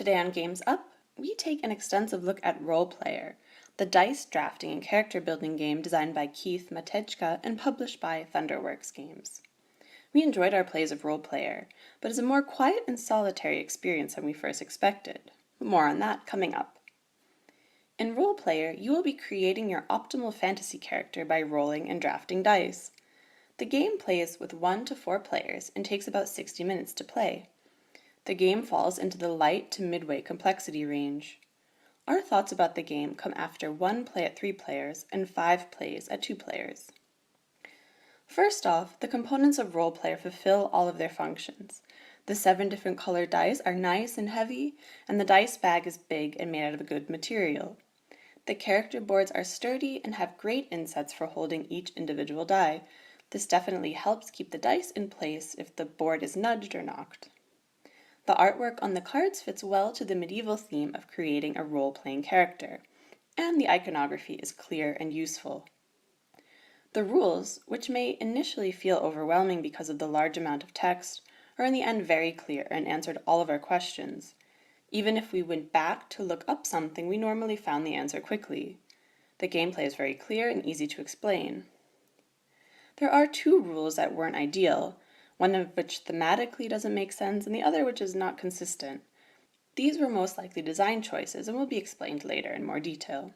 Today on Games Up, we take an extensive look at Role Player, the dice drafting and character building game designed by Keith Matejka and published by Thunderworks Games. We enjoyed our plays of Role Player, but it's a more quiet and solitary experience than we first expected. More on that coming up. In Role Player, you will be creating your optimal fantasy character by rolling and drafting dice. The game plays with 1 to 4 players and takes about 60 minutes to play. The game falls into the light to midway complexity range. Our thoughts about the game come after 1 play at 3 players and 5 plays at 2 players. First off, the components of Role Player fulfill all of their functions. The 7 different colored dice are nice and heavy, and the dice bag is big and made out of a good material. The character boards are sturdy and have great insets for holding each individual die. This definitely helps keep the dice in place if the board is nudged or knocked. The artwork on the cards fits well to the medieval theme of creating a role-playing character, and the iconography is clear and useful. The rules, which may initially feel overwhelming because of the large amount of text, are in the end very clear and answered all of our questions. Even if we went back to look up something, we normally found the answer quickly. The gameplay is very clear and easy to explain. There are 2 rules that weren't ideal, one of which thematically doesn't make sense and the other which is not consistent. These were most likely design choices and will be explained later in more detail.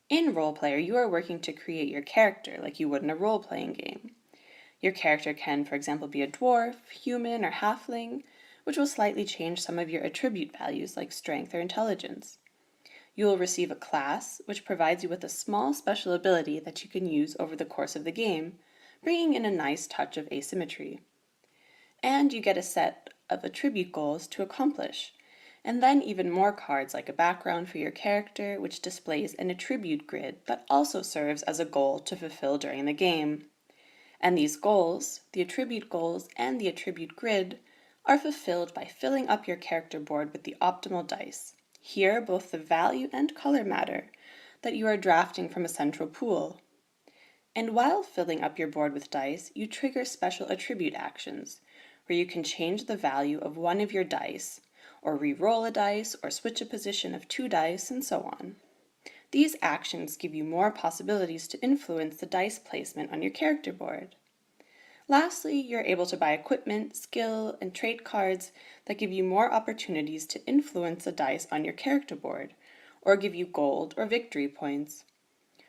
In Role Player, you are working to create your character like you would in a role-playing game. Your character can, for example, be a dwarf, human, or halfling, which will slightly change some of your attribute values like strength or intelligence. You will receive a class, which provides you with a small special ability that you can use over the course of the game, bringing in a nice touch of asymmetry. And you get a set of attribute goals to accomplish, and then even more cards like a background for your character, which displays an attribute grid that also serves as a goal to fulfill during the game. And these goals, the attribute goals and the attribute grid, are fulfilled by filling up your character board with the optimal dice. Here, both the value and color matter that you are drafting from a central pool. And while filling up your board with dice, you trigger special attribute actions, where you can change the value of one of your dice, or re-roll a dice, or switch a position of 2 dice, and so on. These actions give you more possibilities to influence the dice placement on your character board. Lastly, you're able to buy equipment, skill, and trait cards that give you more opportunities to influence the dice on your character board, or give you gold or victory points.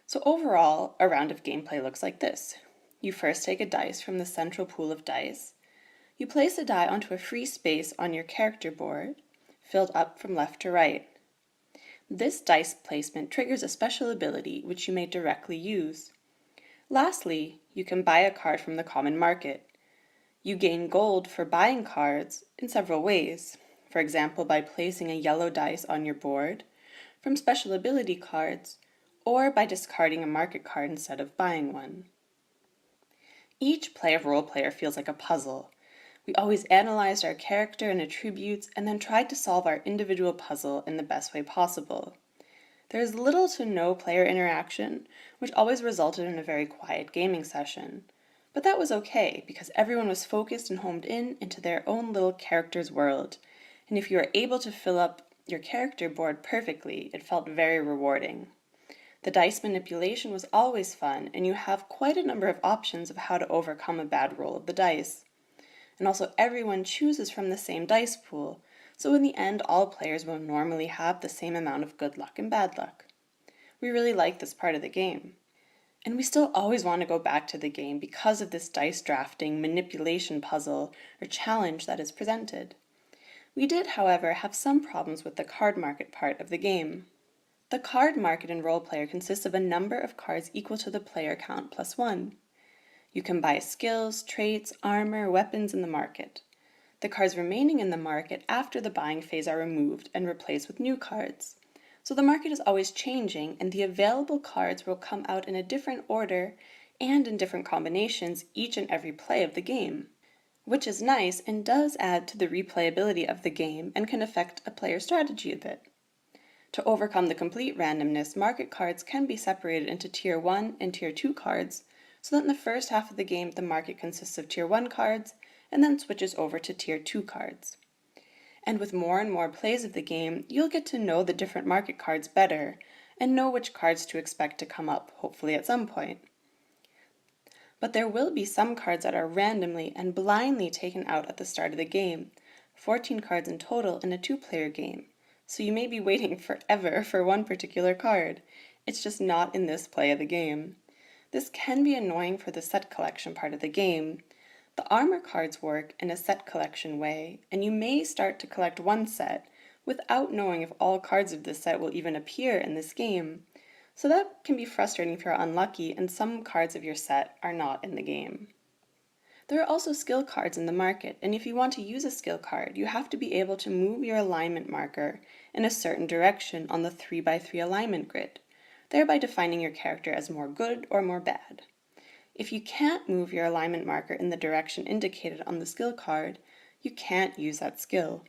So overall, a round of gameplay looks like this. You first take a dice from the central pool of dice. You place a die onto a free space on your character board, filled up from left to right. This dice placement triggers a special ability which you may directly use. Lastly, you can buy a card from the common market. You gain gold for buying cards in several ways, for example by placing a yellow dice on your board, from special ability cards, or by discarding a market card instead of buying one. Each play of Role Player feels like a puzzle. We always analyzed our character and attributes and then tried to solve our individual puzzle in the best way possible. There is little to no player interaction, which always resulted in a very quiet gaming session. But that was okay, because everyone was focused and homed in into their own little character's world, and if you were able to fill up your character board perfectly, it felt very rewarding. The dice manipulation was always fun, and you have quite a number of options of how to overcome a bad roll of the dice. And also everyone chooses from the same dice pool, so in the end all players will normally have the same amount of good luck and bad luck. We really like this part of the game. And we still always want to go back to the game because of this dice drafting manipulation puzzle or challenge that is presented. We did, however, have some problems with the card market part of the game. The card market in Role Player consists of a number of cards equal to the player count plus 1. You can buy skills, traits, armor, weapons in the market. The cards remaining in the market after the buying phase are removed and replaced with new cards. So the market is always changing, and the available cards will come out in a different order and in different combinations each and every play of the game, which is nice and does add to the replayability of the game and can affect a player's strategy a bit. To overcome the complete randomness, market cards can be separated into Tier 1 and Tier 2 cards, so that in the first half of the game the market consists of Tier 1 cards and then switches over to Tier 2 cards. And with more and more plays of the game, you'll get to know the different market cards better, and know which cards to expect to come up, hopefully at some point. But there will be some cards that are randomly and blindly taken out at the start of the game, 14 cards in total in a 2-player game, so you may be waiting forever for one particular card. It's just not in this play of the game. This can be annoying for the set collection part of the game. The armor cards work in a set collection way, and you may start to collect one set without knowing if all cards of this set will even appear in this game. So that can be frustrating if you're unlucky and some cards of your set are not in the game. There are also skill cards in the market, and if you want to use a skill card, you have to be able to move your alignment marker in a certain direction on the 3x3 alignment grid, thereby defining your character as more good or more bad. If you can't move your alignment marker in the direction indicated on the skill card, you can't use that skill.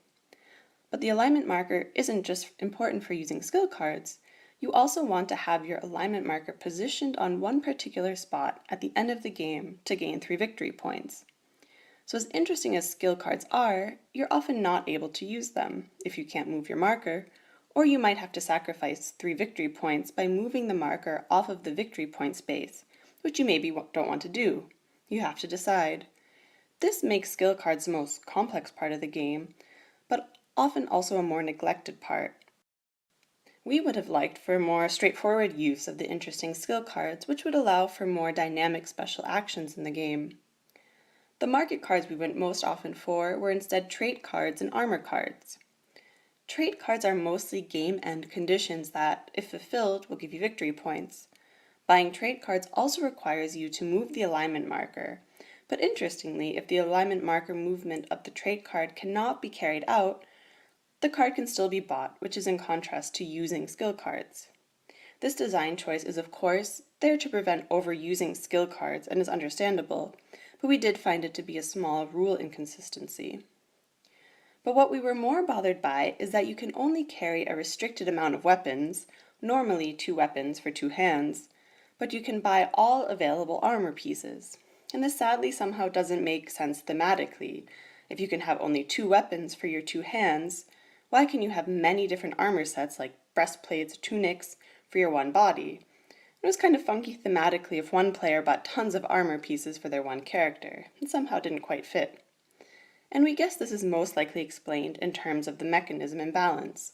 But the alignment marker isn't just important for using skill cards. You also want to have your alignment marker positioned on one particular spot at the end of the game to gain 3 victory points. So as interesting as skill cards are, you're often not able to use them if you can't move your marker, or you might have to sacrifice 3 victory points by moving the marker off of the victory point space, which you maybe don't want to do. You have to decide. This makes skill cards the most complex part of the game, but often also a more neglected part. We would have liked for more straightforward use of the interesting skill cards, which would allow for more dynamic special actions in the game. The market cards we went most often for were instead trait cards and armor cards. Trait cards are mostly game-end conditions that, if fulfilled, will give you victory points. Buying trait cards also requires you to move the alignment marker, but interestingly, if the alignment marker movement of the trait card cannot be carried out, the card can still be bought, which is in contrast to using skill cards. This design choice is, of course, there to prevent overusing skill cards and is understandable, but we did find it to be a small rule inconsistency. But what we were more bothered by is that you can only carry a restricted amount of weapons, normally 2 weapons for 2 hands, but you can buy all available armor pieces. And this sadly somehow doesn't make sense thematically. If you can have only 2 weapons for your 2 hands, why can you have many different armor sets like breastplates, tunics for your one body? It was kind of funky thematically if one player bought tons of armor pieces for their one character. It somehow didn't quite fit. And we guess this is most likely explained in terms of the mechanism imbalance.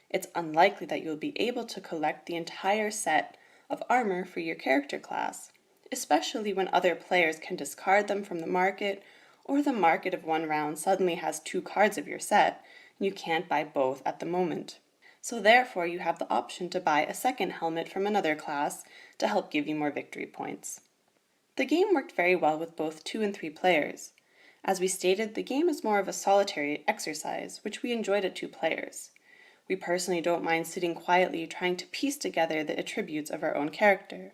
It's unlikely that you'll be able to collect the entire set of armor for your character class, especially when other players can discard them from the market, or the market of one round suddenly has 2 cards of your set, and you can't buy both at the moment. So therefore you have the option to buy a second helmet from another class to help give you more victory points. The game worked very well with both 2 and 3 players. As we stated, the game is more of a solitary exercise, which we enjoyed at 2 players. We personally don't mind sitting quietly trying to piece together the attributes of our own character.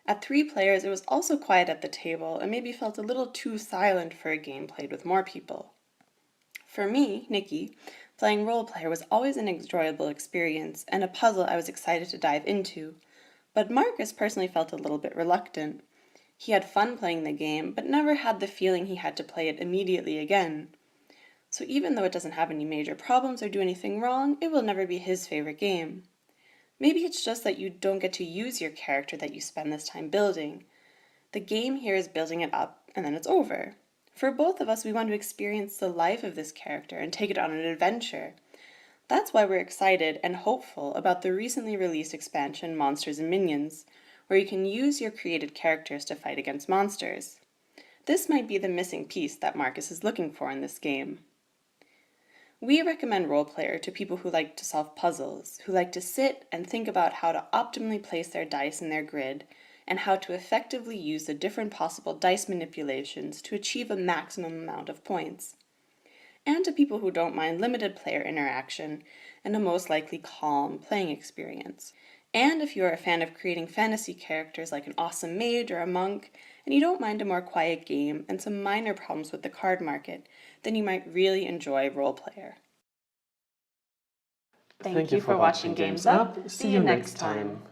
At 3 players, it was also quiet at the table and maybe felt a little too silent for a game played with more people. For me, Nikki, playing role player was always an enjoyable experience and a puzzle I was excited to dive into, but Marcus personally felt a little bit reluctant. He had fun playing the game, but never had the feeling he had to play it immediately again. So even though it doesn't have any major problems or do anything wrong, it will never be his favorite game. Maybe it's just that you don't get to use your character that you spend this time building. The game here is building it up, and then it's over. For both of us, we want to experience the life of this character and take it on an adventure. That's why we're excited and hopeful about the recently released expansion Monsters and Minions, where you can use your created characters to fight against monsters. This might be the missing piece that Marcus is looking for in this game. We recommend Role Player to people who like to solve puzzles, who like to sit and think about how to optimally place their dice in their grid, and how to effectively use the different possible dice manipulations to achieve a maximum amount of points. And to people who don't mind limited player interaction and a most likely calm playing experience. And if you are a fan of creating fantasy characters like an awesome mage or a monk, and you don't mind a more quiet game and some minor problems with the card market, then you might really enjoy Role Player. Thank you for watching Games Up. See you next time.